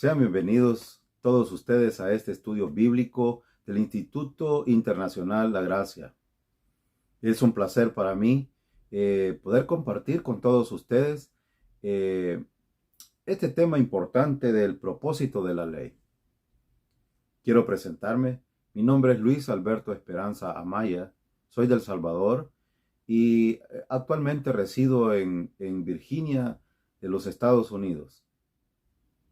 Sean bienvenidos todos ustedes a este estudio bíblico del Instituto Internacional La Gracia. Es un placer para mí poder compartir con todos ustedes este tema importante del propósito de la ley. Quiero presentarme. Mi nombre es Luis Alberto Esperanza Amaya. Soy del Salvador y actualmente resido en Virginia, de los Estados Unidos.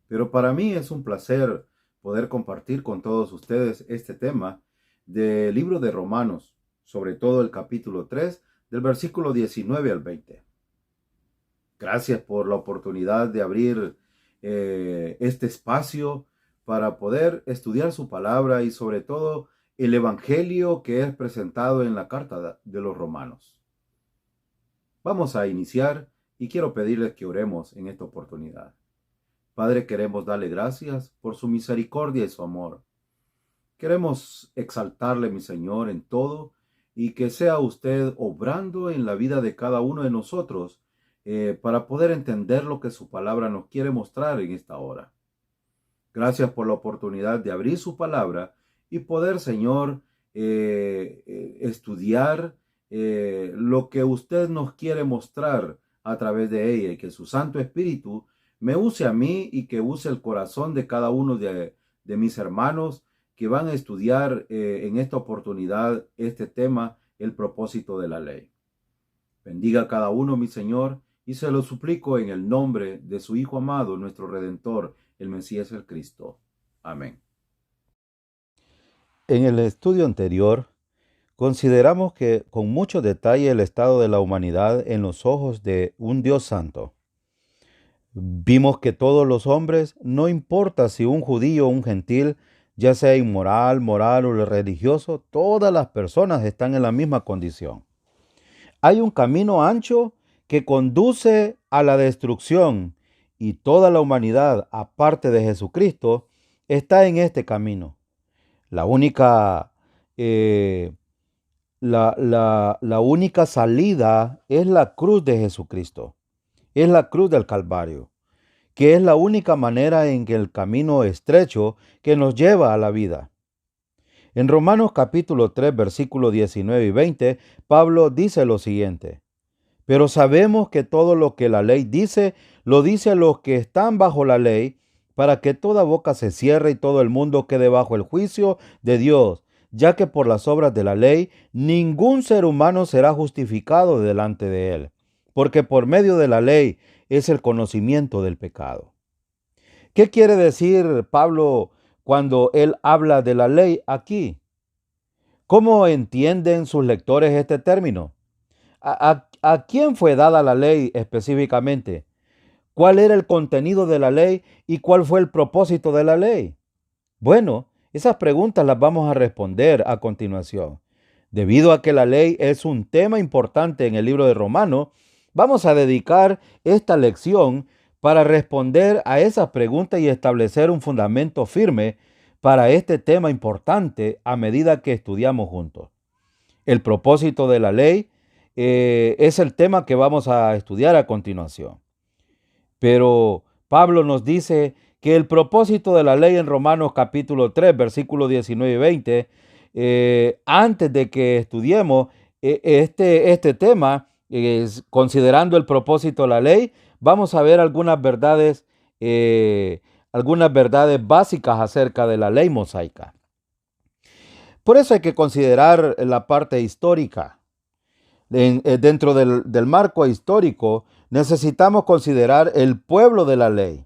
Pero para mí es un placer poder compartir con todos ustedes este tema del libro de Romanos, sobre todo el capítulo 3, del versículo 19 al 20. Gracias por la oportunidad de abrir este espacio para poder estudiar su palabra y sobre todo el evangelio que es presentado en la carta de los Romanos. Vamos a iniciar y quiero pedirles que oremos en esta oportunidad. Padre, queremos darle gracias por su misericordia y su amor. Queremos exaltarle, mi Señor, en todo y que sea usted obrando en la vida de cada uno de nosotros para poder entender lo que su palabra nos quiere mostrar en esta hora. Gracias por la oportunidad de abrir su palabra y poder, Señor, estudiar lo que usted nos quiere mostrar a través de ella y que su Santo Espíritu me use a mí y que use el corazón de cada uno de mis hermanos que van a estudiar en esta oportunidad este tema, el propósito de la ley. Bendiga a cada uno, mi Señor, y se lo suplico en el nombre de su Hijo amado, nuestro Redentor, el Mesías, el Cristo. Amén. En el estudio anterior, consideramos que con mucho detalle el estado de la humanidad en los ojos de un Dios santo. Vimos que todos los hombres, no importa si un judío o un gentil, ya sea inmoral, moral o religioso, todas las personas están en la misma condición. Hay un camino ancho que conduce a la destrucción y toda la humanidad, aparte de Jesucristo, está en este camino. La única salida es la cruz de Jesucristo. Es la cruz del Calvario, que es la única manera en que el camino estrecho que nos lleva a la vida. En Romanos capítulo 3, versículos 19 y 20, Pablo dice lo siguiente: pero sabemos que todo lo que la ley dice, lo dice a los que están bajo la ley, para que toda boca se cierre y todo el mundo quede bajo el juicio de Dios, ya que por las obras de la ley ningún ser humano será justificado delante de él, porque por medio de la ley es el conocimiento del pecado. ¿Qué quiere decir Pablo cuando él habla de la ley aquí? ¿Cómo entienden sus lectores este término? ¿A quién fue dada la ley específicamente? ¿Cuál era el contenido de la ley y cuál fue el propósito de la ley? Bueno, esas preguntas las vamos a responder a continuación. Debido a que la ley es un tema importante en el libro de Romanos, vamos a dedicar esta lección para responder a esas preguntas y establecer un fundamento firme para este tema importante a medida que estudiamos juntos. El propósito de la ley es el tema que vamos a estudiar a continuación. Pero Pablo nos dice que el propósito de la ley en Romanos capítulo 3, versículos 19 y 20, antes de que estudiemos este tema, considerando el propósito de la ley, vamos a ver algunas verdades básicas acerca de la ley mosaica. Por eso hay que considerar la parte histórica. Dentro del marco histórico, necesitamos considerar el pueblo de la ley.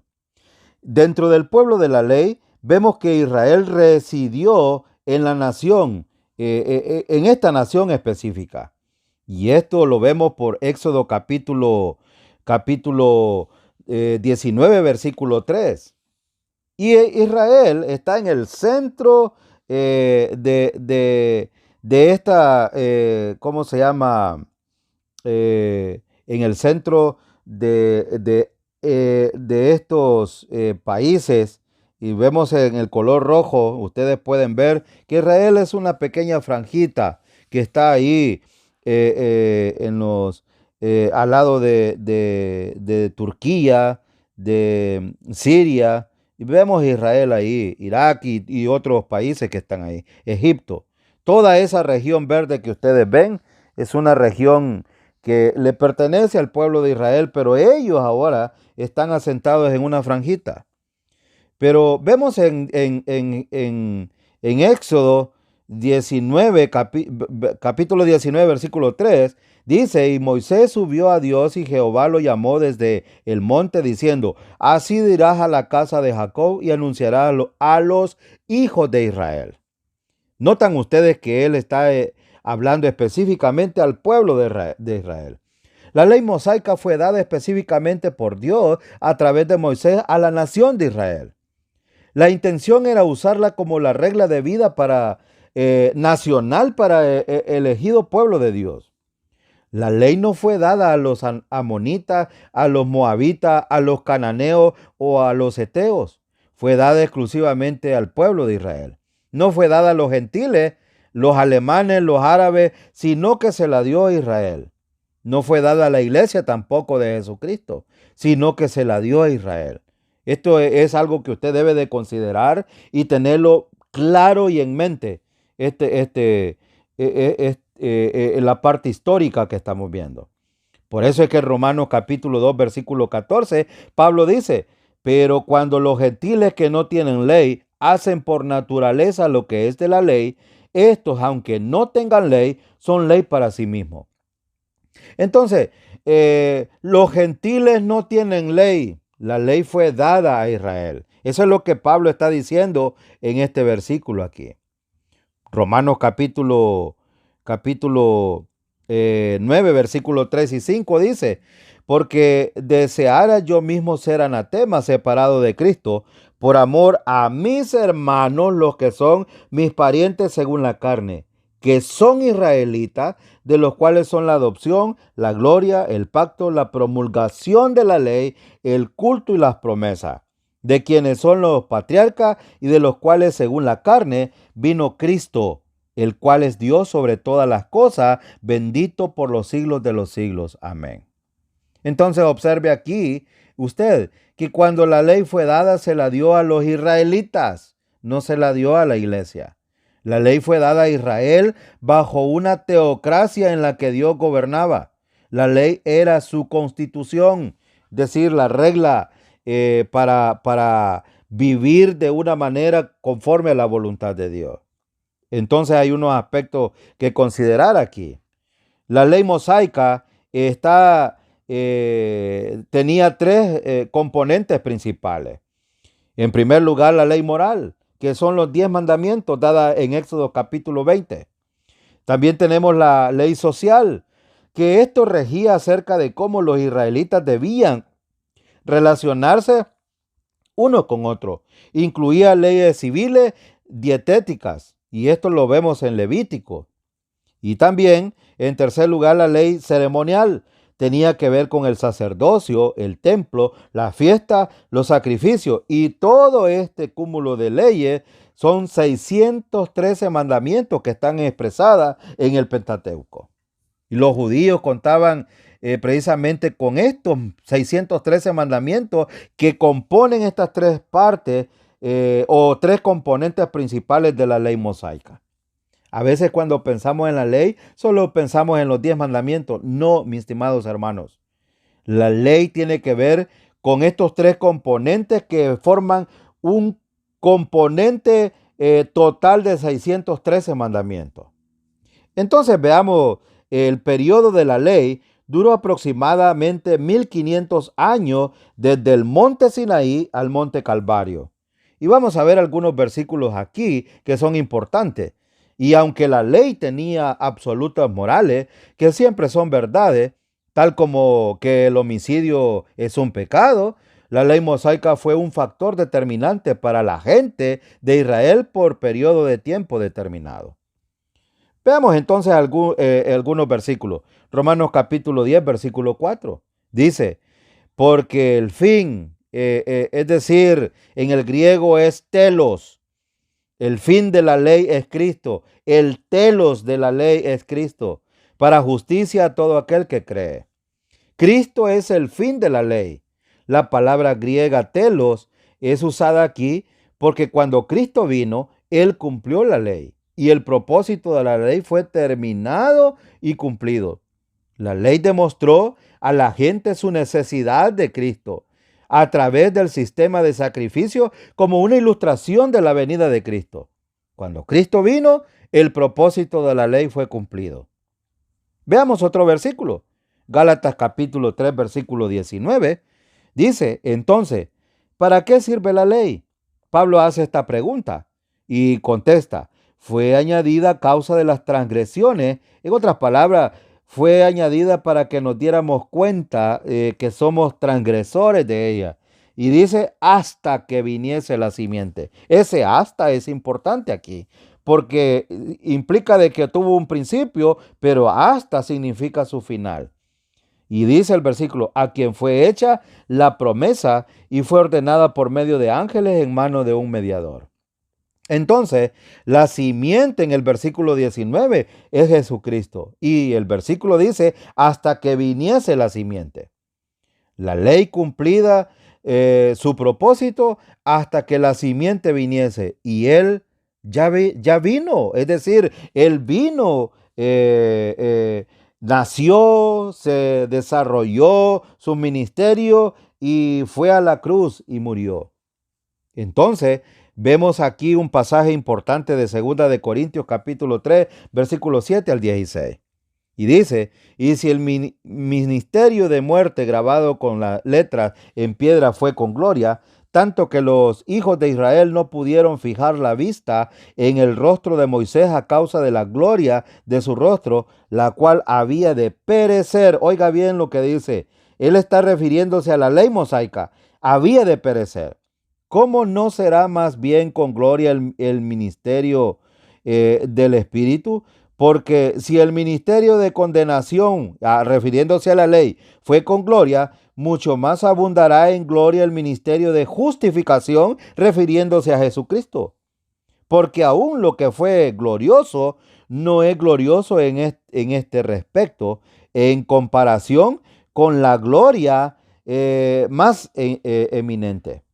Dentro del pueblo de la ley, vemos que Israel residió en la nación, en esta nación específica. Y esto lo vemos por Éxodo capítulo 19, versículo 3. Y Israel está en el centro de esta, ¿cómo se llama? En el centro de estos países, y vemos en el color rojo, ustedes pueden ver que Israel es una pequeña franjita que está ahí al lado de Turquía, de Siria, Y vemos Israel ahí, Irak y otros países que están ahí, Egipto. Toda esa región verde que ustedes ven es una región que le pertenece al pueblo de Israel, pero ellos ahora están asentados en una franjita. Pero vemos en Éxodo 19, capítulo 19, versículo 3, dice, y Moisés subió a Dios y Jehová lo llamó desde el monte diciendo, así dirás a la casa de Jacob y anunciarás a los hijos de Israel. Notan ustedes que él está hablando específicamente al pueblo de Israel. La ley mosaica fue dada específicamente por Dios a través de Moisés a la nación de Israel. La intención era usarla como la regla de vida nacional para el elegido pueblo de Dios. La ley no fue dada a los amonitas, a los moabitas, a los cananeos o a los heteos. Fue dada exclusivamente al pueblo de Israel. No fue dada a los gentiles, los alemanes, los árabes, sino que se la dio a Israel. No fue dada a la iglesia tampoco de Jesucristo, sino que se la dio a Israel. Esto es algo que usted debe de considerar y tenerlo claro y en mente. La parte histórica que estamos viendo. Por eso es que en Romanos capítulo 2, versículo 14, Pablo dice, pero cuando los gentiles que no tienen ley hacen por naturaleza lo que es de la ley, estos, aunque no tengan ley, son ley para sí mismos. Entonces, los gentiles no tienen ley. La ley fue dada a Israel. Eso es lo que Pablo está diciendo en este versículo aquí. Romanos capítulo 9, versículo 3 y 5 dice, porque deseara yo mismo ser anatema, separado de Cristo, por amor a mis hermanos, los que son mis parientes según la carne, que son israelitas, de los cuales son la adopción, la gloria, el pacto, la promulgación de la ley, el culto y las promesas, de quienes son los patriarcas y de los cuales según la carne vino Cristo, el cual es Dios sobre todas las cosas, bendito por los siglos de los siglos. Amén. Entonces observe aquí usted que cuando la ley fue dada se la dio a los israelitas, no se la dio a la iglesia. La ley fue dada a Israel bajo una teocracia en la que Dios gobernaba. La ley era su constitución, es decir, la regla para vivir de una manera conforme a la voluntad de Dios. Entonces hay unos aspectos que considerar aquí. La ley mosaica tenía tres componentes principales. En primer lugar, la ley moral, que son los 10 mandamientos dadas en Éxodo capítulo 20. También tenemos la ley social, que esto regía acerca de cómo los israelitas debían relacionarse uno con otro. Incluía leyes civiles, dietéticas, y esto lo vemos en Levítico. Y también, en tercer lugar, la ley ceremonial. Tenía que ver con el sacerdocio, el templo, la fiesta, los sacrificios. Y todo este cúmulo de leyes son 613 mandamientos que están expresadas en el Pentateuco. Y los judíos contaban precisamente con estos 613 mandamientos que componen estas tres partes o tres componentes principales de la ley mosaica. A veces cuando pensamos en la ley, solo pensamos en los 10 mandamientos. No, mis estimados hermanos. La ley tiene que ver con estos tres componentes que forman un componente total de 613 mandamientos. Entonces veamos, el periodo de la ley duró aproximadamente 1500 años desde el monte Sinaí al monte Calvario. Y vamos a ver algunos versículos aquí que son importantes. Y aunque la ley tenía absolutas morales, que siempre son verdades, tal como que el homicidio es un pecado, la ley mosaica fue un factor determinante para la gente de Israel por periodo de tiempo determinado. Veamos entonces algunos versículos. Romanos capítulo 10, versículo 4. Dice, porque el fin, es decir, en el griego es telos. El fin de la ley es Cristo. El telos de la ley es Cristo, para justicia a todo aquel que cree. Cristo es el fin de la ley. La palabra griega telos es usada aquí porque cuando Cristo vino, Él cumplió la ley y el propósito de la ley fue terminado y cumplido. La ley demostró a la gente su necesidad de Cristo a través del sistema de sacrificio como una ilustración de la venida de Cristo. Cuando Cristo vino, el propósito de la ley fue cumplido. Veamos otro versículo. Gálatas capítulo 3, versículo 19. Dice, entonces, ¿para qué sirve la ley? Pablo hace esta pregunta y contesta, fue añadida a causa de las transgresiones. En otras palabras, fue añadida para que nos diéramos cuenta que somos transgresores de ella. Y dice, hasta que viniese la simiente. Ese hasta es importante aquí, porque implica de que tuvo un principio, pero hasta significa su final. Y dice el versículo, a quien fue hecha la promesa y fue ordenada por medio de ángeles en mano de un mediador. Entonces, la simiente en el versículo 19 es Jesucristo. Y el versículo dice, hasta que viniese la simiente. La ley cumplida su propósito hasta que la simiente viniese. Y Él ya vino. Es decir, Él vino, nació, se desarrolló su ministerio y fue a la cruz y murió. Entonces, vemos aquí un pasaje importante de 2 de Corintios capítulo 3, versículos 7 al 16. Y dice, y si el ministerio de muerte grabado con las letras en piedra fue con gloria, tanto que los hijos de Israel no pudieron fijar la vista en el rostro de Moisés a causa de la gloria de su rostro, la cual había de perecer. Oiga bien lo que dice. Él está refiriéndose a la ley mosaica. Había de perecer. ¿Cómo no será más bien con gloria el ministerio del Espíritu? Porque si el ministerio de condenación, refiriéndose a la ley, fue con gloria, mucho más abundará en gloria el ministerio de justificación, refiriéndose a Jesucristo. Porque aún lo que fue glorioso no es glorioso en este respecto, en comparación con la gloria más eminente.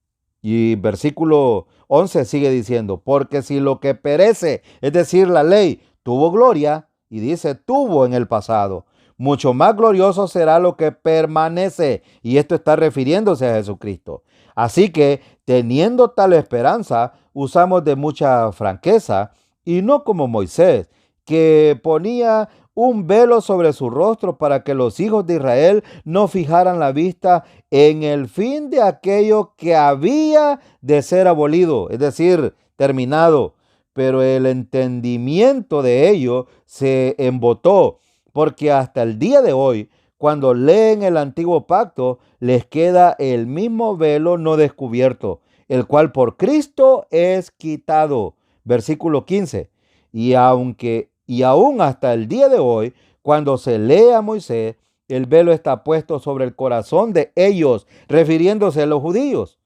Y versículo 11 sigue diciendo, porque si lo que perece, es decir, la ley, tuvo gloria, y dice tuvo en el pasado, mucho más glorioso será lo que permanece. Y esto está refiriéndose a Jesucristo. Así que, teniendo tal esperanza, usamos de mucha franqueza, y no como Moisés, que ponía un velo sobre su rostro para que los hijos de Israel no fijaran la vista en el fin de aquello que había de ser abolido, es decir, terminado. Pero el entendimiento de ello se embotó, porque hasta el día de hoy, cuando leen el antiguo pacto, les queda el mismo velo no descubierto, el cual por Cristo es quitado. Versículo 15. Y aún hasta el día de hoy, cuando se lee a Moisés, el velo está puesto sobre el corazón de ellos, refiriéndose a los judíos.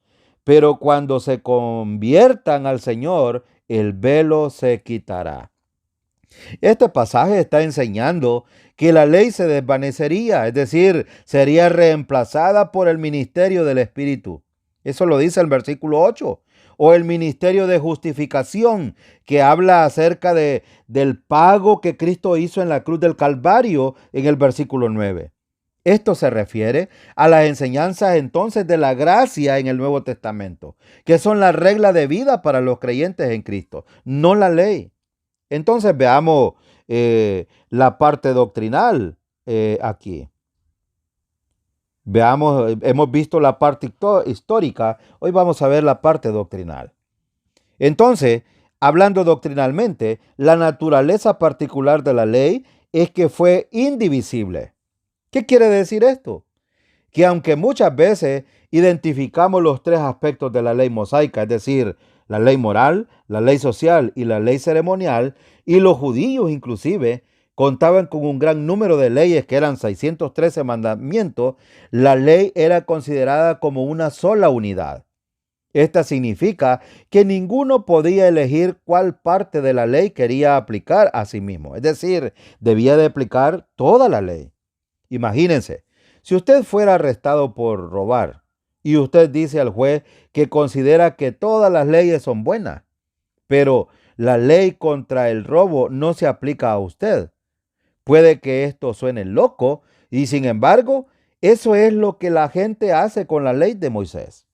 Pero cuando se conviertan al Señor, el velo se quitará. Este pasaje está enseñando que la ley se desvanecería, es decir, sería reemplazada por el ministerio del Espíritu. Eso lo dice el versículo 8. O el ministerio de justificación, que habla acerca del pago que Cristo hizo en la cruz del Calvario en el versículo 9. Esto se refiere a las enseñanzas entonces de la gracia en el Nuevo Testamento, que son la regla de vida para los creyentes en Cristo, no la ley. Entonces veamos la parte doctrinal aquí. Veamos, hemos visto la parte histórica, hoy vamos a ver la parte doctrinal. Entonces, hablando doctrinalmente, la naturaleza particular de la ley es que fue indivisible. ¿Qué quiere decir esto? Que aunque muchas veces identificamos los tres aspectos de la ley mosaica, es decir, la ley moral, la ley social y la ley ceremonial, y los judíos inclusive contaban con un gran número de leyes que eran 613 mandamientos, la ley era considerada como una sola unidad. Esta significa que ninguno podía elegir cuál parte de la ley quería aplicar a sí mismo, es decir, debía de aplicar toda la ley. Imagínense, si usted fuera arrestado por robar y usted dice al juez que considera que todas las leyes son buenas, pero la ley contra el robo no se aplica a usted. Puede que esto suene loco y sin embargo, eso es lo que la gente hace con la ley de Moisés.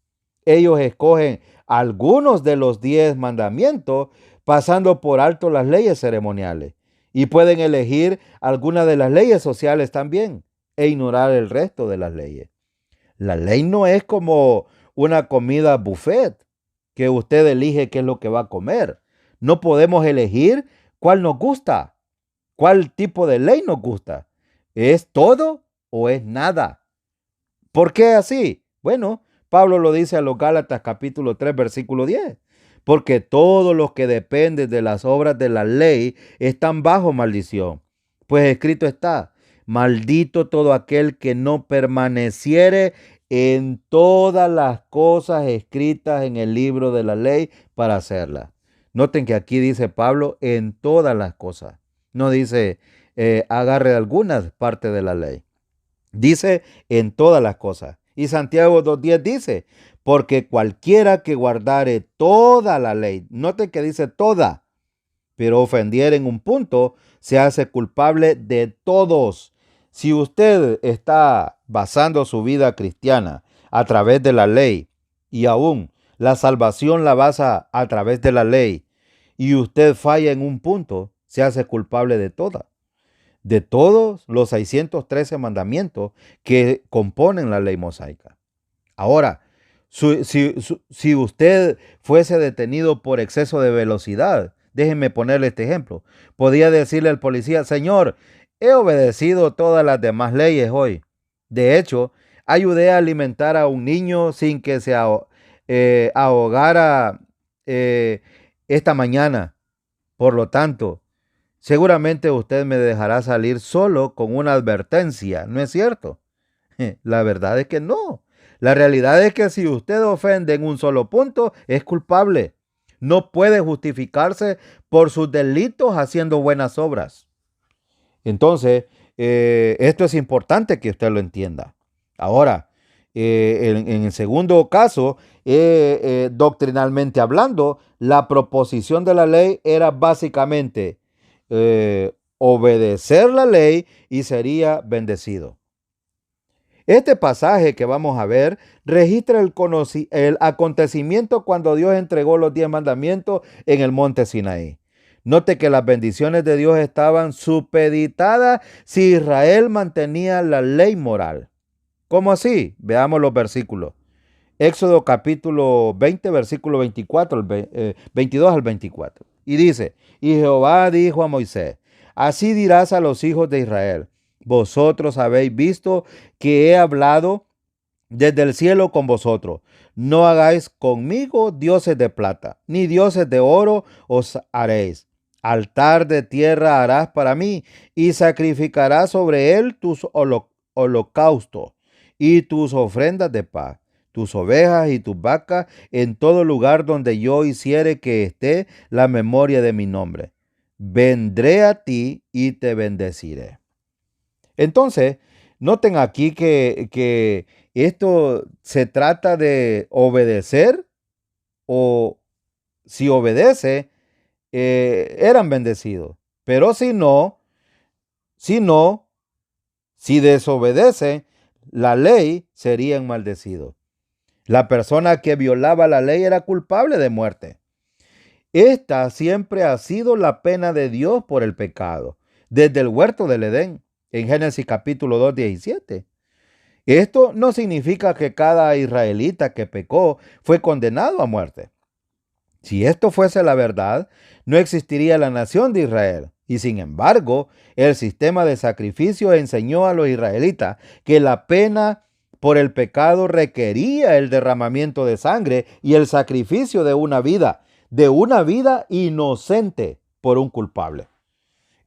Ellos escogen algunos de los 10 mandamientos pasando por alto las leyes ceremoniales y pueden elegir algunas de las leyes sociales también e ignorar el resto de las leyes. La ley no es como una comida buffet que usted elige qué es lo que va a comer. No podemos elegir cuál nos gusta, cuál tipo de ley nos gusta. ¿Es todo o es nada? ¿Por qué así? Bueno, Pablo lo dice a los Gálatas capítulo 3 versículo 10. Porque todos los que dependen de las obras de la ley están bajo maldición. Pues escrito está, maldito todo aquel que no permaneciere en todas las cosas escritas en el libro de la ley para hacerlas. Noten que aquí dice Pablo en todas las cosas. No dice agarre algunas partes de la ley. Dice en todas las cosas. Y Santiago 2:10 dice, porque cualquiera que guardare toda la ley, note que dice toda, pero ofendiera en un punto, se hace culpable de todos. Si usted está basando su vida cristiana a través de la ley y aún la salvación la basa a través de la ley y usted falla en un punto, se hace culpable de todos los 613 mandamientos que componen la ley mosaica. Ahora, si usted fuese detenido por exceso de velocidad, déjenme ponerle este ejemplo, podía decirle al policía, Señor, he obedecido todas las demás leyes hoy. De hecho, ayudé a alimentar a un niño sin que se ahogara esta mañana. Por lo tanto, seguramente usted me dejará salir solo con una advertencia, ¿no es cierto? La verdad es que no. La realidad es que si usted ofende en un solo punto, es culpable. No puede justificarse por sus delitos haciendo buenas obras. Entonces, esto es importante que usted lo entienda. Ahora, en el segundo caso, doctrinalmente hablando, la proposición de la ley era básicamente obedecer la ley y sería bendecido. Este pasaje que vamos a ver registra el acontecimiento cuando Dios entregó los 10 mandamientos en el monte Sinaí. Note que las bendiciones de Dios estaban supeditadas si Israel mantenía la ley moral. ¿Cómo así? Veamos los versículos. Éxodo capítulo 20, versículo 22 al 24. Y dice, y Jehová dijo a Moisés, así dirás a los hijos de Israel, vosotros habéis visto que he hablado desde el cielo con vosotros. No hagáis conmigo dioses de plata, ni dioses de oro os haréis. Altar de tierra harás para mí, y sacrificarás sobre él tus holocaustos y tus ofrendas de paz, tus ovejas y tus vacas, en todo lugar donde yo hiciere que esté la memoria de mi nombre. Vendré a ti y te bendeciré. Entonces, noten aquí que esto se trata de obedecer o si obedece, eran bendecidos. Pero si desobedece, la ley serían maldecidos. La persona que violaba la ley era culpable de muerte. Esta siempre ha sido la pena de Dios por el pecado, desde el huerto del Edén, en Génesis capítulo 2, 17. Esto no significa que cada israelita que pecó fue condenado a muerte. Si esto fuese la verdad, no existiría la nación de Israel. Y sin embargo, el sistema de sacrificio enseñó a los israelitas que la pena por el pecado requería el derramamiento de sangre y el sacrificio de una vida inocente por un culpable.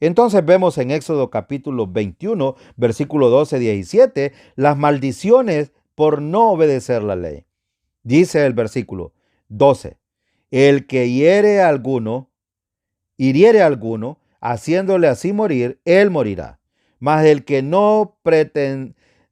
Entonces vemos en Éxodo capítulo 21, versículo 12-17, las maldiciones por no obedecer la ley. Dice el versículo 12, el que hiriere a alguno, haciéndole así morir, él morirá. Mas el que no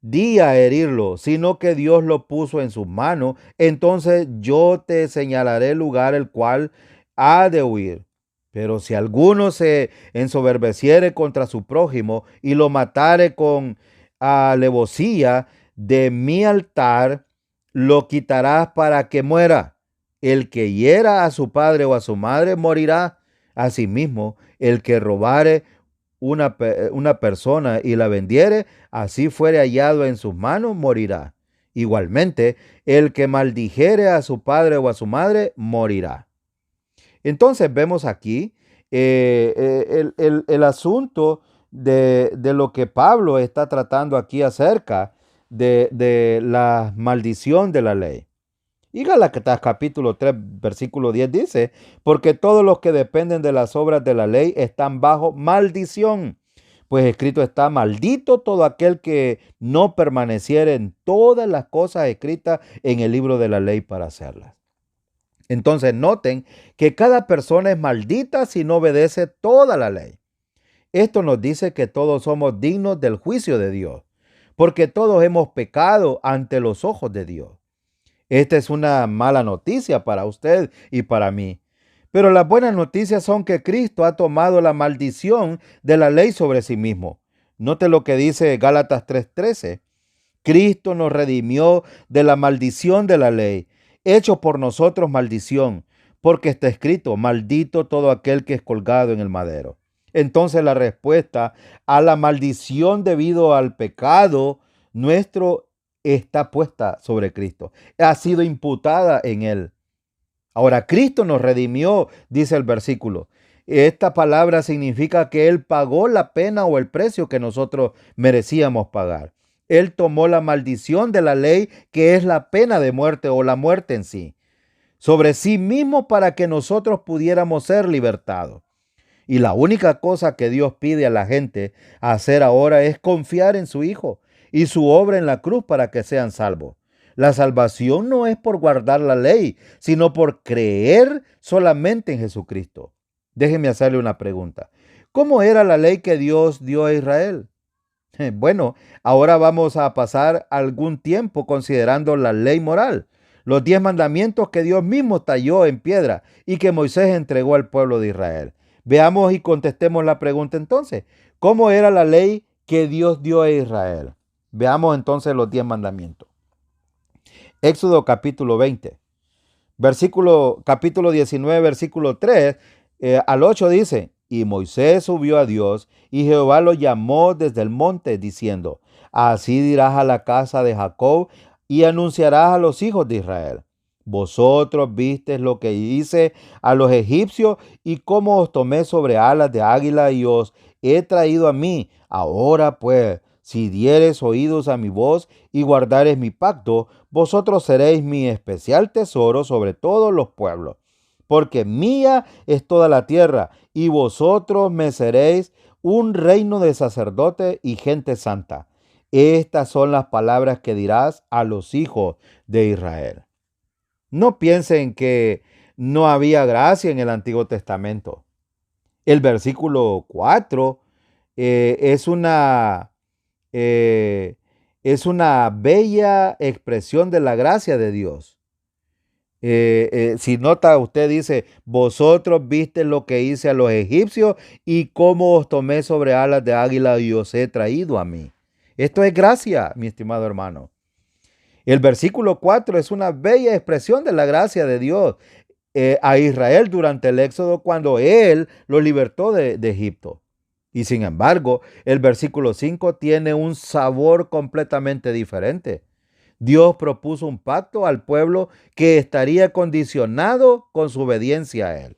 di a herirlo, sino que Dios lo puso en sus manos, entonces yo te señalaré el lugar el cual ha de huir. Pero si alguno se ensoberbeciere contra su prójimo y lo matare con alevosía de mi altar, lo quitarás para que muera. El que hiera a su padre o a su madre morirá. Asimismo, el que robare una persona y la vendiere, así fuere hallado en sus manos, morirá. Igualmente, el que maldijere a su padre o a su madre, morirá. Entonces vemos aquí el asunto de lo que Pablo está tratando aquí acerca de la maldición de la ley. Y Gálatas capítulo 3, versículo 10 dice, porque todos los que dependen de las obras de la ley están bajo maldición. Pues escrito está, maldito todo aquel que no permaneciere en todas las cosas escritas en el libro de la ley para hacerlas. Entonces noten que cada persona es maldita si no obedece toda la ley. Esto nos dice que todos somos dignos del juicio de Dios, porque todos hemos pecado ante los ojos de Dios. Esta es una mala noticia para usted y para mí. Pero las buenas noticias son que Cristo ha tomado la maldición de la ley sobre sí mismo. Note lo que dice Gálatas 3:13. Cristo nos redimió de la maldición de la ley, hecho por nosotros maldición, porque está escrito, maldito todo aquel que es colgado en el madero. Entonces la respuesta a la maldición debido al pecado nuestro está puesta sobre Cristo. Ha sido imputada en él. Ahora, Cristo nos redimió, dice el versículo. Esta palabra significa que Él pagó la pena o el precio que nosotros merecíamos pagar. Él tomó la maldición de la ley, que es la pena de muerte o la muerte en sí, sobre sí mismo para que nosotros pudiéramos ser libertados. Y la única cosa que Dios pide a la gente hacer ahora es confiar en su Hijo y su obra en la cruz para que sean salvos. La salvación no es por guardar la ley, sino por creer solamente en Jesucristo. Déjeme hacerle una pregunta. ¿Cómo era la ley que Dios dio a Israel? Bueno, ahora vamos a pasar algún tiempo considerando la ley moral, los 10 mandamientos que Dios mismo talló en piedra y que Moisés entregó al pueblo de Israel. Veamos y contestemos la pregunta entonces. ¿Cómo era la ley que Dios dio a Israel? Veamos entonces los 10 mandamientos. Éxodo capítulo 20, capítulo 19, versículo 3 al 8 dice, y Moisés subió a Dios, y Jehová lo llamó desde el monte, diciendo, así dirás a la casa de Jacob, y anunciarás a los hijos de Israel. Vosotros visteis lo que hice a los egipcios, y cómo os tomé sobre alas de águila, y os he traído a mí. Ahora pues, si diereis oídos a mi voz, y guardareis mi pacto, vosotros seréis mi especial tesoro sobre todos los pueblos. Porque mía es toda la tierra, y vosotros me seréis un reino de sacerdotes y gente santa. Estas son las palabras que dirás a los hijos de Israel. No piensen que no había gracia en el Antiguo Testamento. El versículo 4 es una bella expresión de la gracia de Dios. Si nota, usted dice, vosotros viste lo que hice a los egipcios y cómo os tomé sobre alas de águila y os he traído a mí. Esto es gracia, mi estimado hermano. El versículo 4 es una bella expresión de la gracia de Dios a Israel durante el Éxodo cuando Él lo libertó de Egipto. Y sin embargo, el versículo 5 tiene un sabor completamente diferente. Dios propuso un pacto al pueblo que estaría condicionado con su obediencia a Él.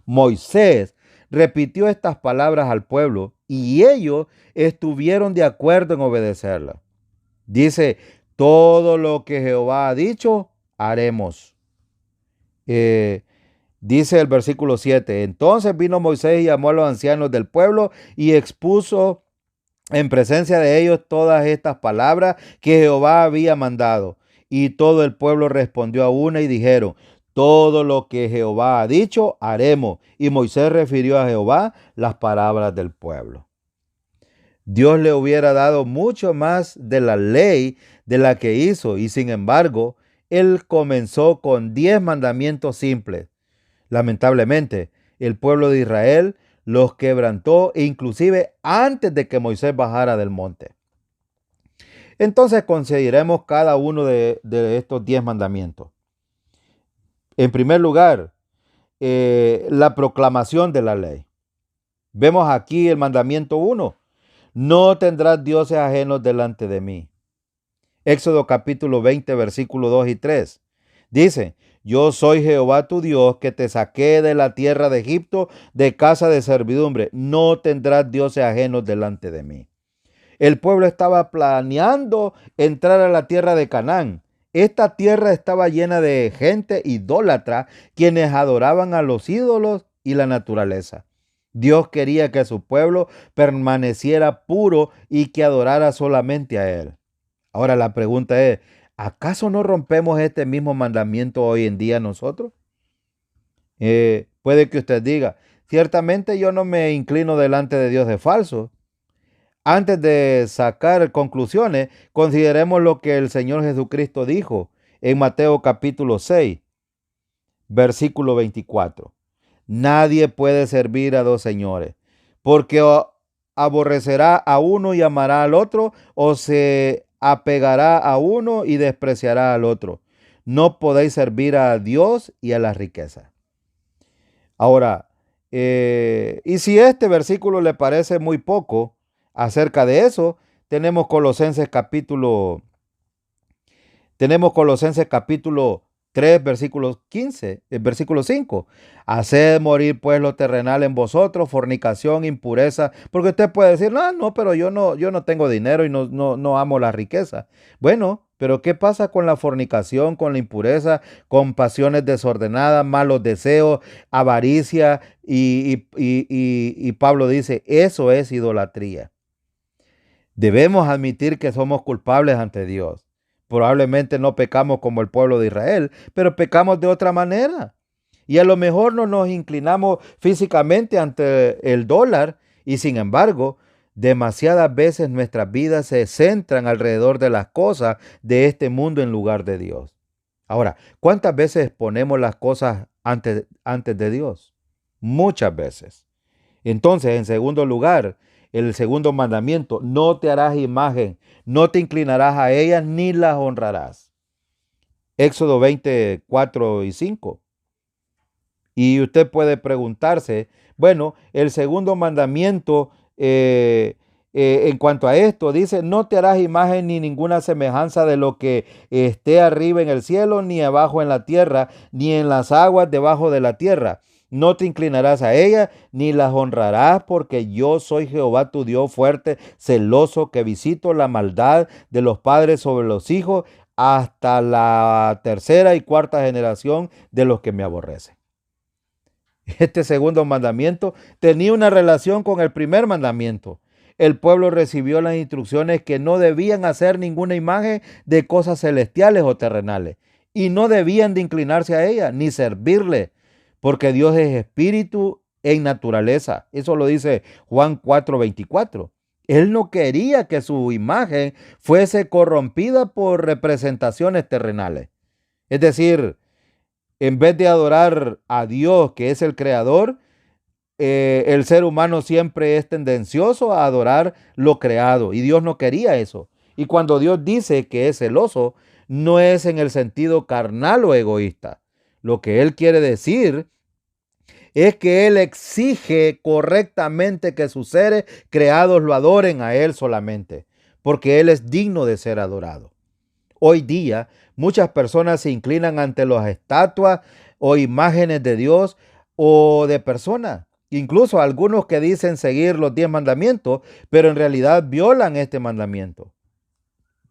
Moisés repitió estas palabras al pueblo y ellos estuvieron de acuerdo en obedecerlas. Dice, todo lo que Jehová ha dicho, haremos. Dice el versículo 7, entonces vino Moisés y llamó a los ancianos del pueblo y expuso en presencia de ellos todas estas palabras que Jehová había mandado. Y todo el pueblo respondió a una y dijeron, todo lo que Jehová ha dicho, haremos. Y Moisés refirió a Jehová las palabras del pueblo. Dios le hubiera dado mucho más de la ley de la que hizo, y sin embargo, Él comenzó con 10 mandamientos simples. Lamentablemente, el pueblo de Israel los quebrantó inclusive antes de que Moisés bajara del monte. Entonces consideremos cada uno de estos 10 mandamientos. En primer lugar, la proclamación de la ley. Vemos aquí el mandamiento 1. No tendrás dioses ajenos delante de mí. Éxodo capítulo 20, versículos 2 y 3. Dice, yo soy Jehová tu Dios que te saqué de la tierra de Egipto, de casa de servidumbre. No tendrás dioses ajenos delante de mí. El pueblo estaba planeando entrar a la tierra de Canaán. Esta tierra estaba llena de gente idólatra, quienes adoraban a los ídolos y la naturaleza. Dios quería que su pueblo permaneciera puro y que adorara solamente a Él. Ahora la pregunta es, ¿acaso no rompemos este mismo mandamiento hoy en día nosotros? Puede que usted diga, ciertamente yo no me inclino delante de Dios de falso. Antes de sacar conclusiones, consideremos lo que el Señor Jesucristo dijo en Mateo capítulo 6, versículo 24. Nadie puede servir a dos señores, porque o aborrecerá a uno y amará al otro, o se apegará a uno y despreciará al otro. No podéis servir a Dios y a la riqueza. Ahora, y si este versículo le parece muy poco acerca de eso, tenemos Colosenses capítulo 3, versículo 5. Haced morir pues lo terrenal en vosotros, fornicación, impureza, porque usted puede decir, no, pero yo no tengo dinero y no amo la riqueza. Bueno, pero ¿qué pasa con la fornicación, con la impureza, con pasiones desordenadas, malos deseos, avaricia? Y Pablo dice, eso es idolatría. Debemos admitir que somos culpables ante Dios. Probablemente no pecamos como el pueblo de Israel, pero pecamos de otra manera. Y a lo mejor no nos inclinamos físicamente ante el dólar y sin embargo, demasiadas veces nuestras vidas se centran alrededor de las cosas de este mundo en lugar de Dios. Ahora, ¿cuántas veces ponemos las cosas antes de Dios? Muchas veces. Entonces, en segundo lugar, el segundo mandamiento, no te harás imagen, no te inclinarás a ellas ni las honrarás. Éxodo 24 y 5. Y usted puede preguntarse, bueno, el segundo mandamiento en cuanto a esto dice, no te harás imagen ni ninguna semejanza de lo que esté arriba en el cielo, ni abajo en la tierra, ni en las aguas debajo de la tierra. No te inclinarás a ella, ni las honrarás, porque yo soy Jehová tu Dios fuerte, celoso, que visito la maldad de los padres sobre los hijos, hasta la tercera y cuarta generación de los que me aborrecen. Este segundo mandamiento tenía una relación con el primer mandamiento. El pueblo recibió las instrucciones que no debían hacer ninguna imagen de cosas celestiales o terrenales, y no debían de inclinarse a ella, ni servirle, porque Dios es espíritu en naturaleza. Eso lo dice Juan 4:24. Él no quería que su imagen fuese corrompida por representaciones terrenales. Es decir, en vez de adorar a Dios, que es el creador, el ser humano siempre es tendencioso a adorar lo creado, y Dios no quería eso. Y cuando Dios dice que es celoso, no es en el sentido carnal o egoísta. Lo que Él quiere decir es que Él exige correctamente que sus seres creados lo adoren a Él solamente, porque Él es digno de ser adorado. Hoy día, muchas personas se inclinan ante las estatuas o imágenes de Dios o de personas. Incluso algunos que dicen seguir los 10 mandamientos, pero en realidad violan este mandamiento.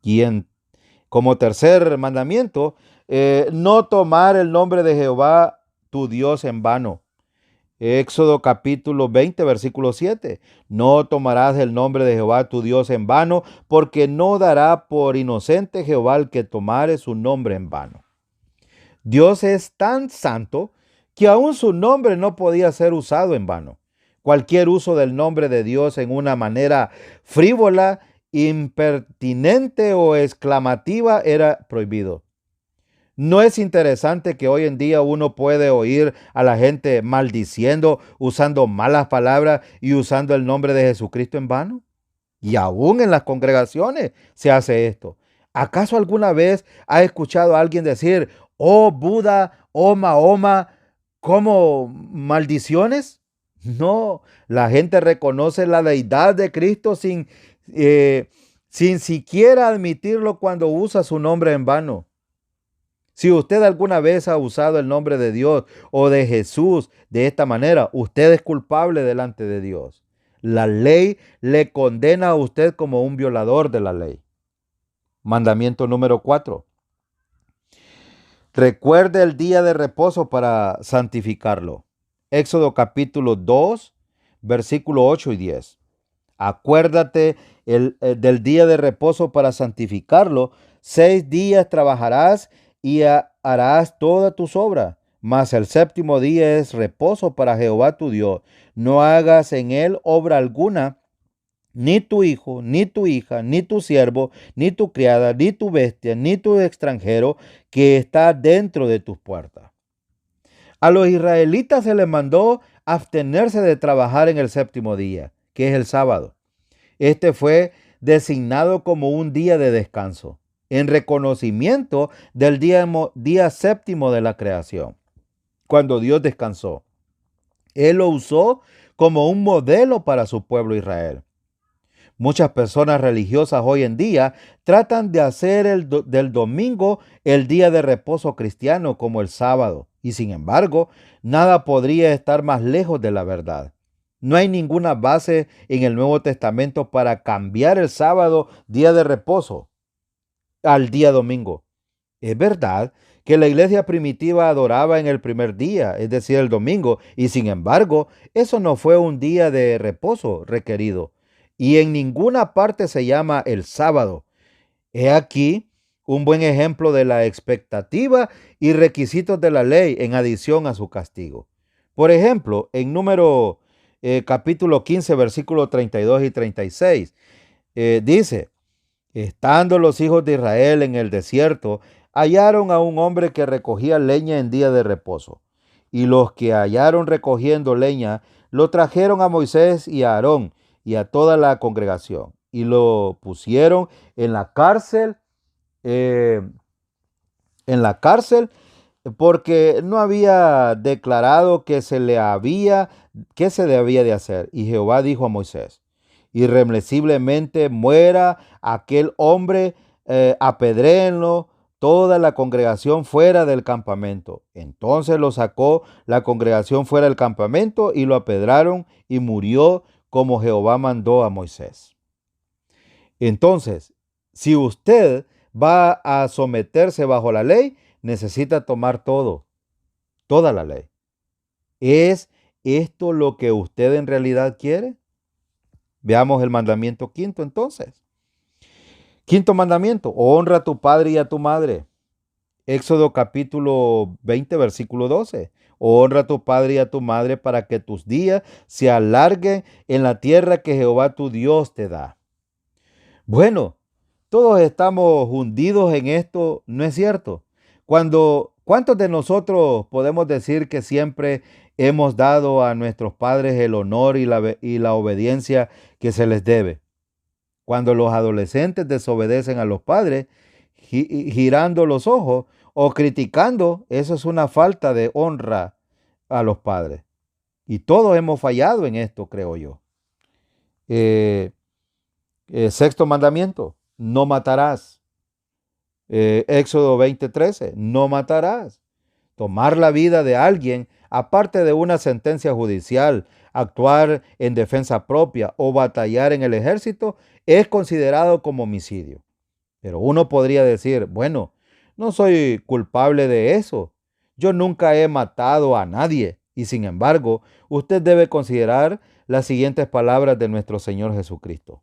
Y como tercer mandamiento, no tomar el nombre de Jehová tu Dios en vano. Éxodo capítulo 20, versículo 7. No tomarás el nombre de Jehová tu Dios en vano, porque no dará por inocente Jehová el que tomare su nombre en vano. Dios es tan santo que aún su nombre no podía ser usado en vano. Cualquier uso del nombre de Dios en una manera frívola, impertinente o exclamativa era prohibido. ¿No es interesante que hoy en día uno puede oír a la gente maldiciendo, usando malas palabras y usando el nombre de Jesucristo en vano? Y aún en las congregaciones se hace esto. ¿Acaso alguna vez ha escuchado a alguien decir, oh Buda, oh Mahoma, como maldiciones? No, la gente reconoce la deidad de Cristo eh, sin siquiera admitirlo cuando usa su nombre en vano. Si usted alguna vez ha usado el nombre de Dios o de Jesús de esta manera, usted es culpable delante de Dios. La ley le condena a usted como un violador de la ley. Mandamiento número 4. Recuerde el día de reposo para santificarlo. Éxodo capítulo 2, versículo 8 y 10. Acuérdate del día de reposo para santificarlo. 6 días trabajarás y harás todas tus obras. Mas el séptimo día es reposo para Jehová tu Dios. No hagas en él obra alguna, ni tu hijo, ni tu hija, ni tu siervo, ni tu criada, ni tu bestia, ni tu extranjero que está dentro de tus puertas. A los israelitas se les mandó abstenerse de trabajar en el séptimo día, que es el sábado. Este fue designado como un día de descanso, en reconocimiento del día séptimo de la creación, cuando Dios descansó. Él lo usó como un modelo para su pueblo Israel. Muchas personas religiosas hoy en día tratan de hacer del domingo el día de reposo cristiano como el sábado, y sin embargo, nada podría estar más lejos de la verdad. No hay ninguna base en el Nuevo Testamento para cambiar el sábado, día de reposo, al día domingo. Es verdad que la iglesia primitiva adoraba en el primer día, es decir, el domingo, y sin embargo, eso no fue un día de reposo requerido. Y en ninguna parte se llama el sábado. He aquí un buen ejemplo de la expectativa y requisitos de la ley en adición a su castigo. Por ejemplo, en capítulo 15, versículos 32 y 36, dice, estando los hijos de Israel en el desierto, hallaron a un hombre que recogía leña en día de reposo. Y los que hallaron recogiendo leña, lo trajeron a Moisés y a Aarón y a toda la congregación. Y lo pusieron en la cárcel, porque no había declarado que se debía de hacer. Y Jehová dijo a Moisés, irremisiblemente muera aquel hombre, apedréenlo toda la congregación fuera del campamento. Entonces lo sacó la congregación fuera del campamento y lo apedraron y murió como Jehová mandó a Moisés. Entonces, si usted va a someterse bajo la ley, necesita tomar toda la ley. ¿Es esto lo que usted en realidad quiere? Veamos el mandamiento quinto entonces. Quinto mandamiento, honra a tu padre y a tu madre. Éxodo capítulo 20, versículo 12. Honra a tu padre y a tu madre para que tus días se alarguen en la tierra que Jehová tu Dios te da. Bueno, todos estamos hundidos en esto, ¿no es cierto? ¿Cuántos de nosotros podemos decir que siempre hemos dado a nuestros padres el honor y la obediencia que se les debe? Cuando los adolescentes desobedecen a los padres, girando los ojos o criticando, eso es una falta de honra a los padres. Y todos hemos fallado en esto, creo yo. Sexto mandamiento, no matarás. Éxodo 20:13, no matarás. Tomar la vida de alguien, aparte de una sentencia judicial, actuar en defensa propia o batallar en el ejército, es considerado como homicidio. Pero uno podría decir, bueno, no soy culpable de eso. Yo nunca he matado a nadie. Y sin embargo, usted debe considerar las siguientes palabras de nuestro Señor Jesucristo.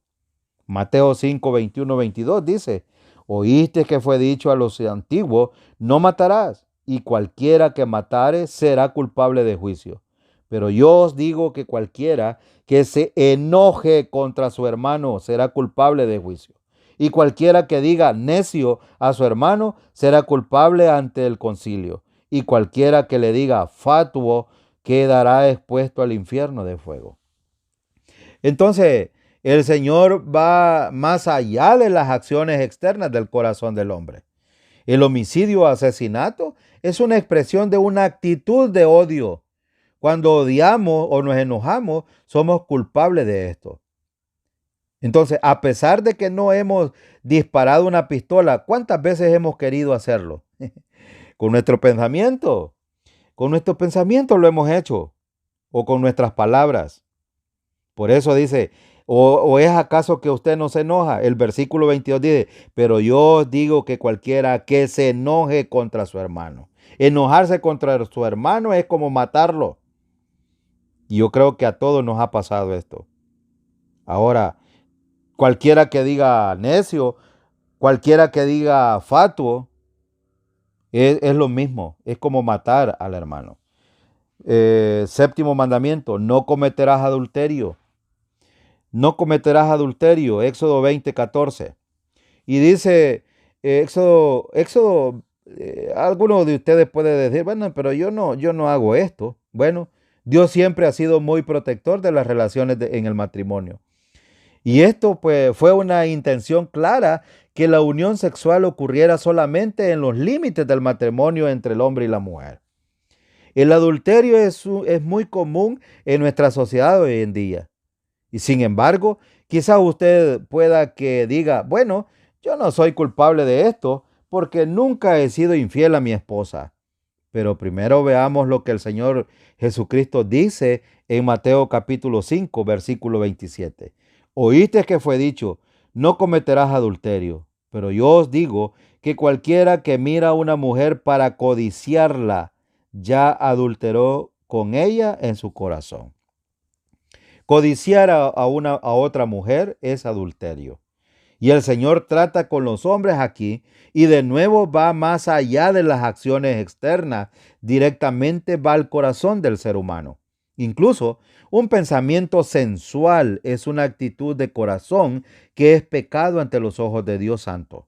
Mateo 5, 21, 22 dice, oíste que fue dicho a los antiguos, no matarás, y cualquiera que matare será culpable de juicio. Pero yo os digo que cualquiera que se enoje contra su hermano será culpable de juicio. Y cualquiera que diga necio a su hermano será culpable ante el concilio. Y cualquiera que le diga fatuo quedará expuesto al infierno de fuego. Entonces, el Señor va más allá de las acciones externas del corazón del hombre. El homicidio o asesinato es una expresión de una actitud de odio. Cuando odiamos o nos enojamos, somos culpables de esto. Entonces, a pesar de que no hemos disparado una pistola, ¿cuántas veces hemos querido hacerlo? Con nuestro pensamiento. Con nuestros pensamientos lo hemos hecho. O con nuestras palabras. Por eso dice, ¿o es acaso que usted no se enoja? El versículo 22 dice, pero yo os digo que cualquiera que se enoje contra su hermano. Enojarse contra su hermano es como matarlo. Y yo creo que a todos nos ha pasado esto. Ahora, cualquiera que diga necio, cualquiera que diga fatuo, es lo mismo. Es como matar al hermano. Séptimo mandamiento, no cometerás adulterio. No cometerás adulterio, Éxodo 20:14. Y dice, alguno de ustedes puede decir, bueno, pero yo no hago esto. Bueno, Dios siempre ha sido muy protector de las relaciones en el matrimonio. Y esto pues fue una intención clara que la unión sexual ocurriera solamente en los límites del matrimonio entre el hombre y la mujer. El adulterio es muy común en nuestra sociedad hoy en día. Y sin embargo, quizás usted pueda que diga, bueno, yo no soy culpable de esto porque nunca he sido infiel a mi esposa. Pero primero veamos lo que el Señor Jesucristo dice en Mateo capítulo 5, versículo 27. Oíste que fue dicho, no cometerás adulterio. Pero yo os digo que cualquiera que mira a una mujer para codiciarla, ya adulteró con ella en su corazón. Codiciar a otra mujer es adulterio. Y el Señor trata con los hombres aquí y de nuevo va más allá de las acciones externas, directamente va al corazón del ser humano. Incluso un pensamiento sensual es una actitud de corazón que es pecado ante los ojos de Dios Santo.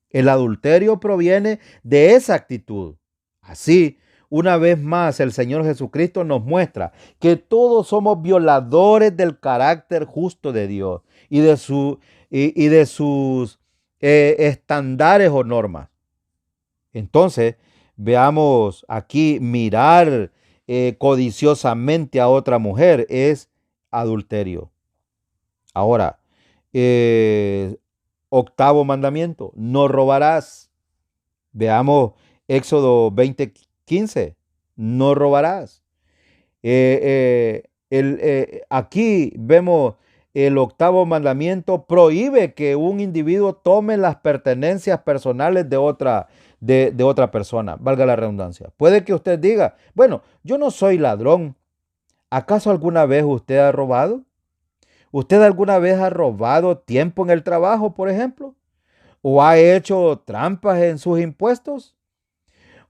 El adulterio proviene de esa actitud. Así, una vez más, el Señor Jesucristo nos muestra que todos somos violadores del carácter justo de Dios y de sus estándares o normas. Entonces, veamos aquí, mirar codiciosamente a otra mujer es adulterio. Ahora, octavo mandamiento, no robarás. Veamos Éxodo 20:15, no robarás. Aquí vemos el octavo mandamiento prohíbe que un individuo tome las pertenencias personales de otra persona, valga la redundancia. Puede que usted diga, bueno, yo no soy ladrón. ¿Acaso alguna vez usted ha robado? ¿Usted alguna vez ha robado tiempo en el trabajo, por ejemplo? ¿O ha hecho trampas en sus impuestos?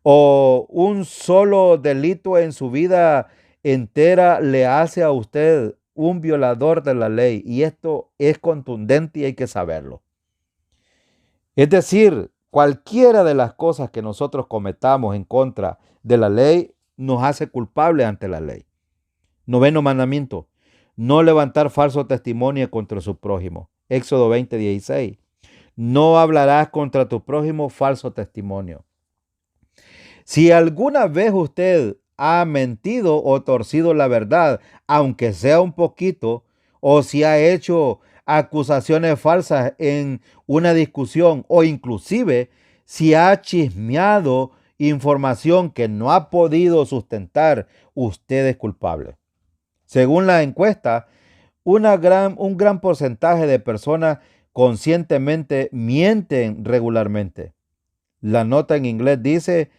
¿O un solo delito en su vida entera le hace a usted un violador de la ley? Y esto es contundente y hay que saberlo. Es decir, cualquiera de las cosas que nosotros cometamos en contra de la ley nos hace culpable ante la ley. Noveno mandamiento, no levantar falso testimonio contra su prójimo. Éxodo 20:16. No hablarás contra tu prójimo falso testimonio. Si alguna vez usted ha mentido o torcido la verdad, aunque sea un poquito, o si ha hecho acusaciones falsas en una discusión, o inclusive si ha chismeado información que no ha podido sustentar, usted es culpable. Según la encuesta, un gran porcentaje de personas conscientemente mienten regularmente. La nota en inglés dice,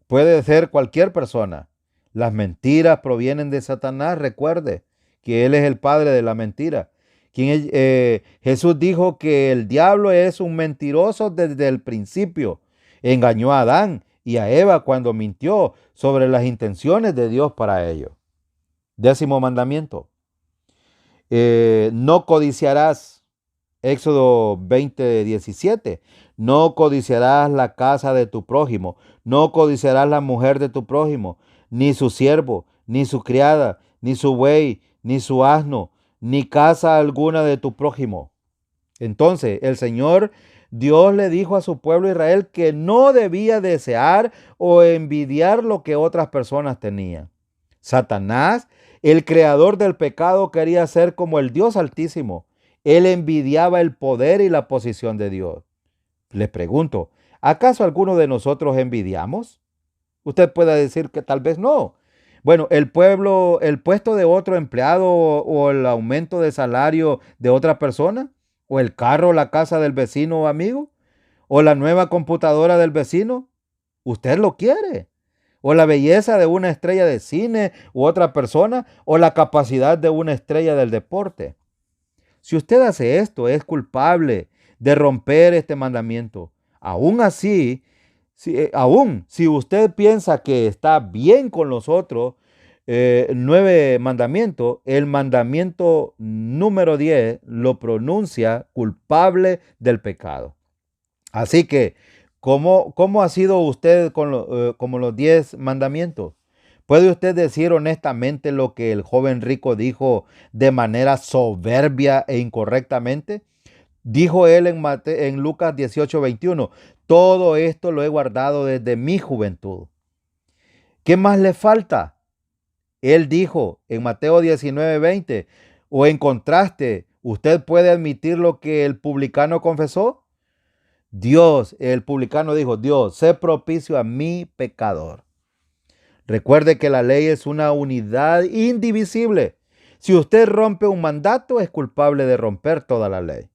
puede ser cualquier persona. Las mentiras provienen de Satanás. Recuerde que él es el padre de la mentira. Jesús dijo que el diablo es un mentiroso desde el principio. Engañó a Adán y a Eva cuando mintió sobre las intenciones de Dios para ellos. 10º mandamiento. No codiciarás. Éxodo 20:17. No codiciarás la casa de tu prójimo, no codiciarás la mujer de tu prójimo, ni su siervo, ni su criada, ni su buey, ni su asno, ni casa alguna de tu prójimo. Entonces el Señor Dios le dijo a su pueblo Israel que no debía desear o envidiar lo que otras personas tenían. Satanás, el creador del pecado, quería ser como el Dios Altísimo. Él envidiaba el poder y la posición de Dios. Les pregunto, ¿acaso alguno de nosotros envidiamos? Usted puede decir que tal vez no. Bueno, el puesto de otro empleado o el aumento de salario de otra persona, o el carro o la casa del vecino o amigo, o la nueva computadora del vecino, usted lo quiere. O la belleza de una estrella de cine u otra persona, o la capacidad de una estrella del deporte. Si usted hace esto, es culpable de romper este mandamiento. Aún así, aún si usted piensa que está bien con los otros 9 mandamientos, el mandamiento número 10 lo pronuncia culpable del pecado. Así que, ¿cómo ha sido usted como los 10 mandamientos? ¿Puede usted decir honestamente lo que el joven rico dijo de manera soberbia e incorrectamente? Dijo él en Lucas 18:21, todo esto lo he guardado desde mi juventud. ¿Qué más le falta? Él dijo en Mateo 19:20, o en contraste, ¿usted puede admitir lo que el publicano confesó? El publicano dijo, Dios, sé propicio a mi pecador. Recuerde que la ley es una unidad indivisible. Si usted rompe un mandato, es culpable de romper toda la ley.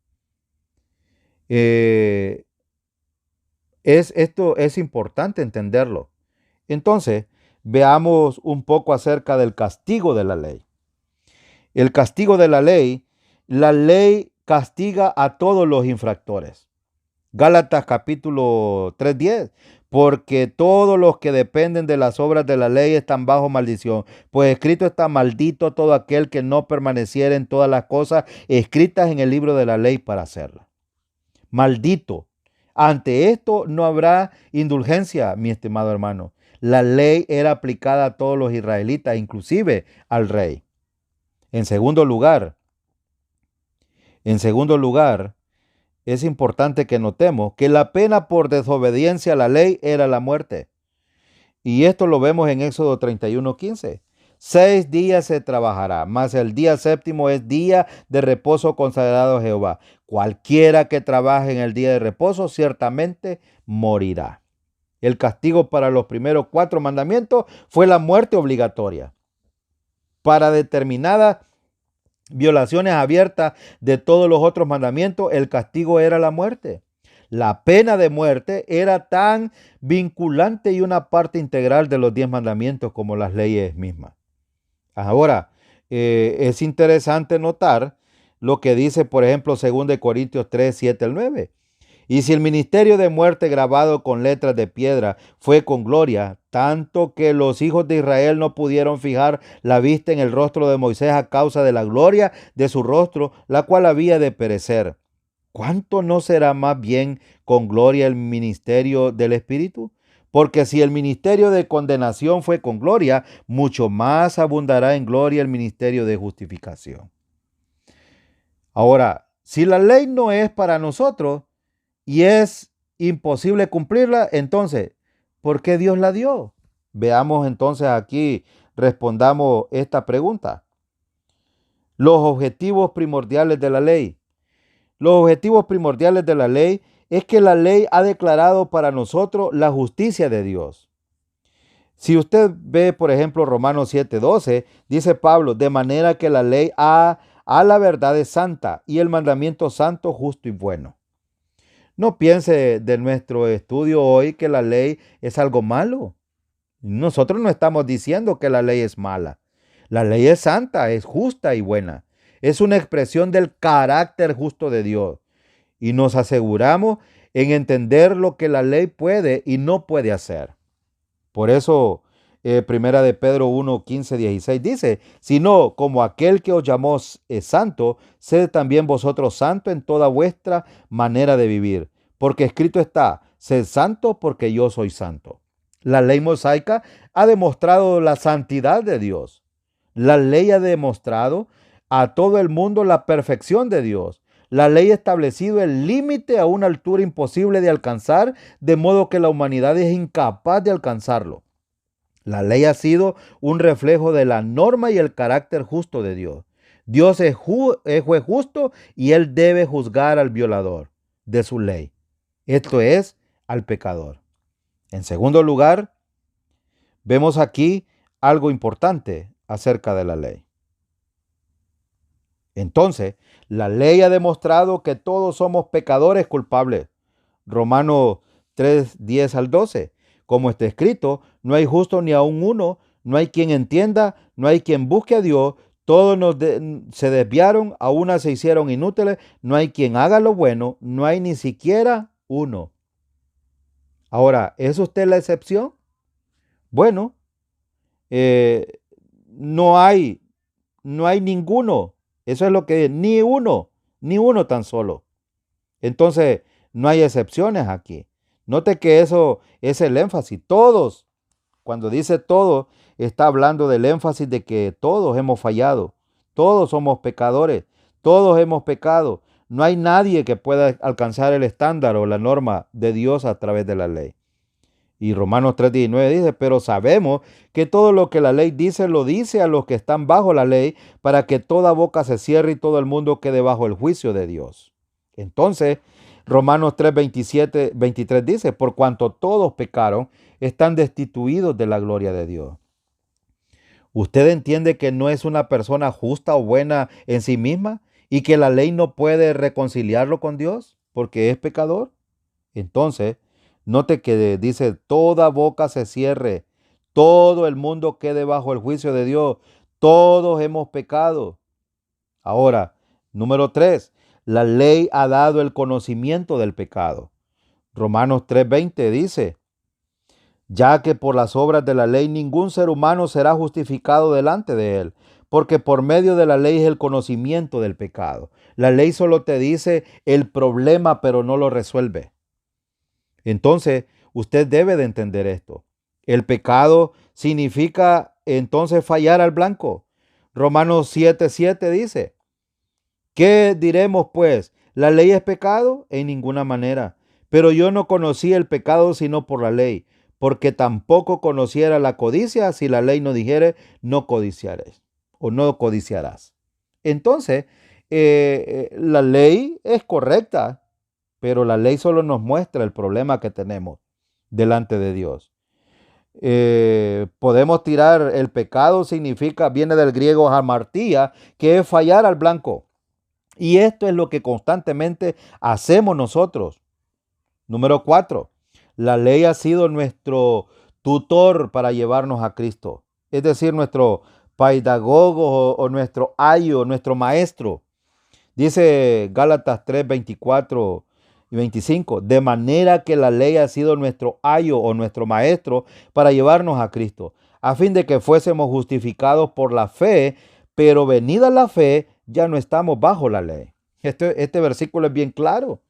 Esto es importante entenderlo. Entonces, veamos un poco acerca del castigo de la ley. El castigo de la ley castiga a todos los infractores. Gálatas capítulo 3:10, porque todos los que dependen de las obras de la ley están bajo maldición, pues escrito está: maldito todo aquel que no permaneciera en todas las cosas escritas en el libro de la ley para hacerlas. Maldito. Ante esto no habrá indulgencia, mi estimado hermano. La ley era aplicada a todos los israelitas, inclusive al rey. En segundo lugar, es importante que notemos que la pena por desobediencia a la ley era la muerte. Y esto lo vemos en Éxodo 31:15. 6 días se trabajará, mas el día séptimo es día de reposo consagrado a Jehová. Cualquiera que trabaje en el día de reposo ciertamente morirá. El castigo para los primeros 4 mandamientos fue la muerte obligatoria. Para determinadas violaciones abiertas de todos los otros mandamientos, el castigo era la muerte. La pena de muerte era tan vinculante y una parte integral de los 10 mandamientos como las leyes mismas. Ahora, es interesante notar lo que dice, por ejemplo, 2 Corintios 3, 7 al 9. Y si el ministerio de muerte grabado con letras de piedra fue con gloria, tanto que los hijos de Israel no pudieron fijar la vista en el rostro de Moisés a causa de la gloria de su rostro, la cual había de perecer, ¿cuánto no será más bien con gloria el ministerio del Espíritu? Porque si el ministerio de condenación fue con gloria, mucho más abundará en gloria el ministerio de justificación. Ahora, si la ley no es para nosotros y es imposible cumplirla, entonces, ¿por qué Dios la dio? Veamos entonces aquí, respondamos esta pregunta. Los objetivos primordiales de la ley. Los objetivos primordiales de la ley es que la ley ha declarado para nosotros la justicia de Dios. Si usted ve, por ejemplo, Romanos 7:12, dice Pablo, de manera que la ley a la verdad es santa y el mandamiento santo, justo y bueno. No piense de nuestro estudio hoy que la ley es algo malo. Nosotros no estamos diciendo que la ley es mala. La ley es santa, es justa y buena. Es una expresión del carácter justo de Dios. Y nos aseguramos en entender lo que la ley puede y no puede hacer. Por eso, Primera de Pedro 1, 15, 16 dice, sino como aquel que os llamó es santo, sed también vosotros santo en toda vuestra manera de vivir. Porque escrito está, sed santo porque yo soy santo. La ley mosaica ha demostrado la santidad de Dios. La ley ha demostrado a todo el mundo la perfección de Dios. La ley ha establecido el límite a una altura imposible de alcanzar, de modo que la humanidad es incapaz de alcanzarlo. La ley ha sido un reflejo de la norma y el carácter justo de Dios. Dios es juez justo y Él debe juzgar al violador de su ley. Esto es, al pecador. En segundo lugar, vemos aquí algo importante acerca de la ley. Entonces, la ley ha demostrado que todos somos pecadores culpables. Romanos 3, 10 al 12. Como está escrito, no hay justo ni aun uno, no hay quien entienda, no hay quien busque a Dios, todos se desviaron, a una se hicieron inútiles, no hay quien haga lo bueno, no hay ni siquiera uno. Ahora, ¿es usted la excepción? Bueno, eh, no hay, no hay ninguno. Eso es lo que es, ni uno tan solo. Entonces, no hay excepciones aquí. Note que eso es el énfasis. Todos, cuando dice todo, está hablando del énfasis de que todos hemos fallado. Todos somos pecadores. Todos hemos pecado. No hay nadie que pueda alcanzar el estándar o la norma de Dios a través de la ley. Y Romanos 3:19 dice, pero sabemos que todo lo que la ley dice, lo dice a los que están bajo la ley, para que toda boca se cierre y todo el mundo quede bajo el juicio de Dios. Entonces, Romanos 3:27, 23 dice, por cuanto todos pecaron, están destituidos de la gloria de Dios. ¿Usted entiende que no es una persona justa o buena en sí misma y que la ley no puede reconciliarlo con Dios porque es pecador? Entonces, note que dice, toda boca se cierre, todo el mundo quede bajo el juicio de Dios, todos hemos pecado. Ahora, número 3, la ley ha dado el conocimiento del pecado. Romanos 3:20 dice, ya que por las obras de la ley ningún ser humano será justificado delante de él, porque por medio de la ley es el conocimiento del pecado. La ley solo te dice el problema, pero no lo resuelve. Entonces, usted debe de entender esto. El pecado significa entonces fallar al blanco. Romanos 7:7 dice, ¿qué diremos pues? ¿La ley es pecado? En ninguna manera. Pero yo no conocí el pecado sino por la ley, porque tampoco conociera la codicia si la ley no dijere, no codiciaréis o no codiciarás. Entonces, la ley es correcta, pero la ley solo nos muestra el problema que tenemos delante de Dios. Podemos tirar el pecado, viene del griego hamartía, que es fallar al blanco. Y esto es lo que constantemente hacemos nosotros. Número 4, la ley ha sido nuestro tutor para llevarnos a Cristo. Es decir, nuestro pedagogo o nuestro ayo, nuestro maestro. Dice Gálatas 3, 24 y 25, de manera que la ley ha sido nuestro ayo o nuestro maestro para llevarnos a Cristo, a fin de que fuésemos justificados por la fe, pero venida la fe, ya no estamos bajo la ley. Este versículo es bien claro.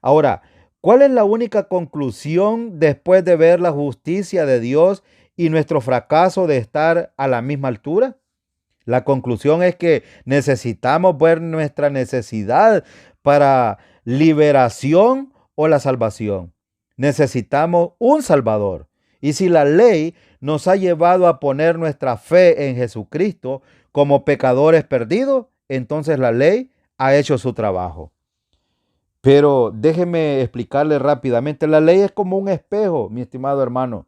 Ahora, ¿cuál es la única conclusión después de ver la justicia de Dios y nuestro fracaso de estar a la misma altura? La conclusión es que necesitamos ver nuestra necesidad para liberación o la salvación. Necesitamos un Salvador. Y si la ley nos ha llevado a poner nuestra fe en Jesucristo como pecadores perdidos, entonces la ley ha hecho su trabajo. Pero déjeme explicarle rápidamente, la ley es como un espejo, mi estimado hermano.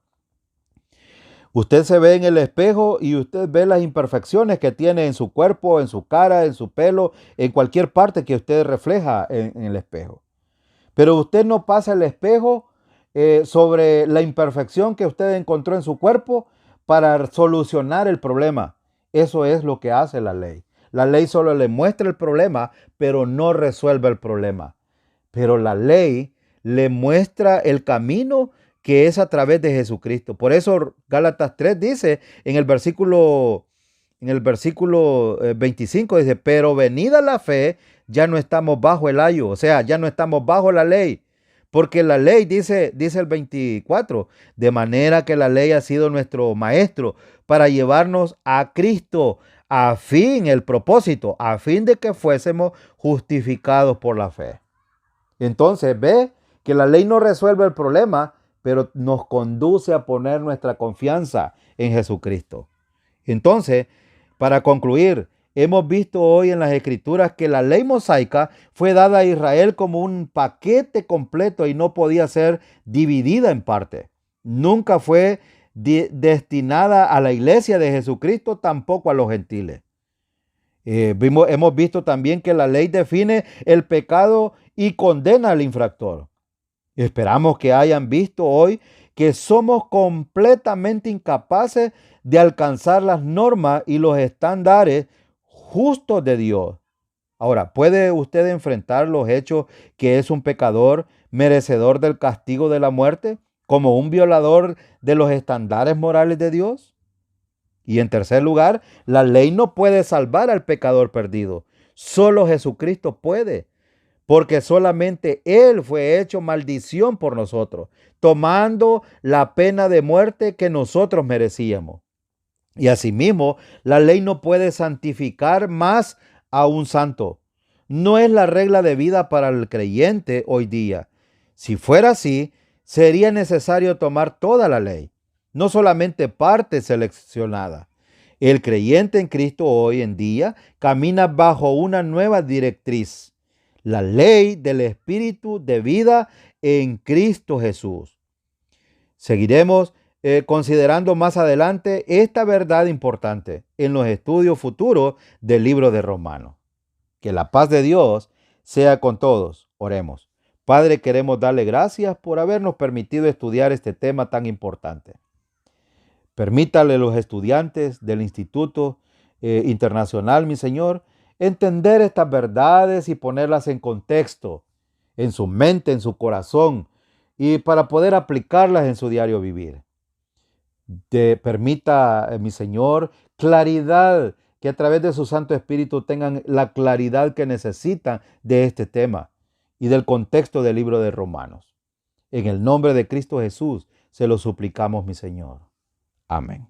Usted se ve en el espejo y usted ve las imperfecciones que tiene en su cuerpo, en su cara, en su pelo, en cualquier parte que usted refleja en el espejo. Pero usted no pasa el espejo sobre la imperfección que usted encontró en su cuerpo para solucionar el problema. Eso es lo que hace la ley. La ley solo le muestra el problema, pero no resuelve el problema. Pero la ley le muestra el camino que es a través de Jesucristo. Por eso Gálatas 3 dice en el versículo 25, dice, pero venida la fe, ya no estamos bajo el ayo, o sea, ya no estamos bajo la ley. Porque la ley dice el 24, de manera que la ley ha sido nuestro maestro para llevarnos a Cristo, el propósito, a fin de que fuésemos justificados por la fe. Entonces, ve que la ley no resuelve el problema, pero nos conduce a poner nuestra confianza en Jesucristo. Entonces, para concluir, hemos visto hoy en las Escrituras que la ley mosaica fue dada a Israel como un paquete completo y no podía ser dividida en parte. Nunca fue destinada a la iglesia de Jesucristo, tampoco a los gentiles. Hemos visto también que la ley define el pecado y condena al infractor. Esperamos que hayan visto hoy que somos completamente incapaces de alcanzar las normas y los estándares justos de Dios. Ahora, ¿puede usted enfrentar los hechos que es un pecador merecedor del castigo de la muerte como un violador de los estándares morales de Dios? Y en tercer lugar, la ley no puede salvar al pecador perdido. Solo Jesucristo puede, porque solamente Él fue hecho maldición por nosotros, tomando la pena de muerte que nosotros merecíamos. Y asimismo, la ley no puede santificar más a un santo. No es la regla de vida para el creyente hoy día. Si fuera así, sería necesario tomar toda la ley, no solamente parte seleccionada. El creyente en Cristo hoy en día camina bajo una nueva directriz, la ley del Espíritu de vida en Cristo Jesús. Seguiremos considerando más adelante esta verdad importante en los estudios futuros del libro de Romanos. Que la paz de Dios sea con todos. Oremos. Padre, queremos darle gracias por habernos permitido estudiar este tema tan importante. Permítale a los estudiantes del Instituto Internacional, mi Señor, entender estas verdades y ponerlas en contexto, en su mente, en su corazón, y para poder aplicarlas en su diario vivir. Permita, mi Señor, claridad, que a través de su Santo Espíritu tengan la claridad que necesitan de este tema y del contexto del libro de Romanos. En el nombre de Cristo Jesús se lo suplicamos, mi Señor. Amén.